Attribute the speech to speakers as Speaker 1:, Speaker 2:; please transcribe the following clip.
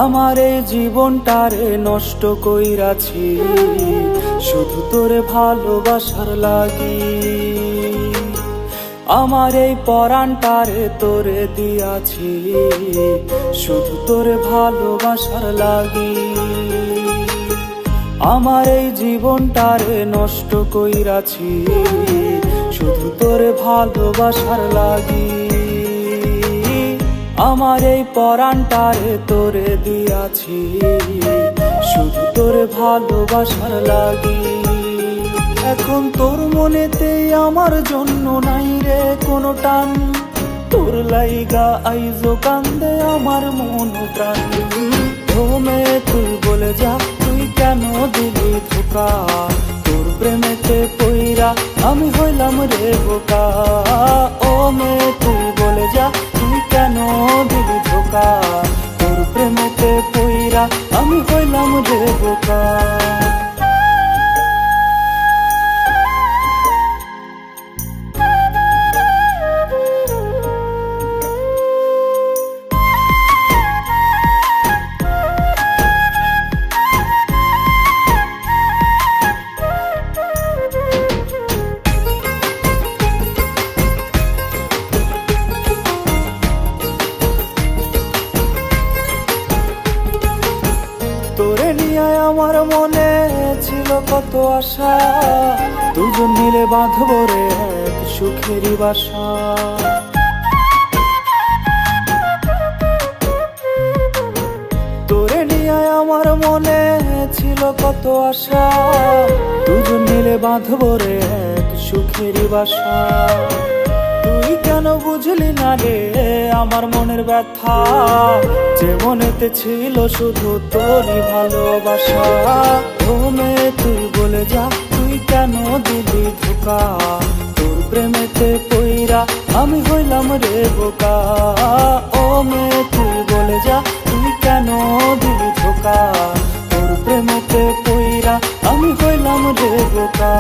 Speaker 1: আমার এই জীবনটারে নষ্ট কইরাছি শুধু তোরে ভালোবাসার লাগি। আমার এই পরাণটারে তোরে দিয়াছি শুধু তোরে ভালোবাসার লাগি। আমার এই জীবনটারে নষ্ট কইরাছি শুধু তোরে ভালোবাসার লাগি। আমার এই পরাণটারে তোরে দিয়াছি শুধু তোরে ভালোবাসার লাগি। এখন তোর মনেতে আমার জন্য নাই রে কোনো টান, তোর লাইগা আইজো কান্দে আমার মন প্রাণ। ঘুমে তুই বলে যা তুই কেন দিলি ধোকা, তোর প্রেমেতে পইরা আমি হইলাম রে বোকা। ও মে তুই বলে যা তুই কেন দিলি ধোকা, তোর প্রেমেতে পইরা আমি হইলাম রে বোকা। তোরে নিয়ে আমার মনে ছিল কত আশা, দুজন মিলে বাঁধবো রে এক সুখেরই বাসা। তোরে নিয়ে আমার মনে ছিল কত আশা, দুজন মিলে বাঁধবো রে এক সুখেরই বাসা। তুই কেন বুঝলি না রে আমার মনের ব্যথা, যে মনেতে ছিল শুধু তোরই ভালোবাসা। ঘুমে তুই বলে যা তুই কেন দিলি ধোকা, তোর প্রেমেতে পইরা আমি হইলাম রে বোকা। ও মে তুই বলে যা তুই কেন দিলি ধোকা, তোর প্রেমেতে পইরা আমি হইলাম রে বোকা।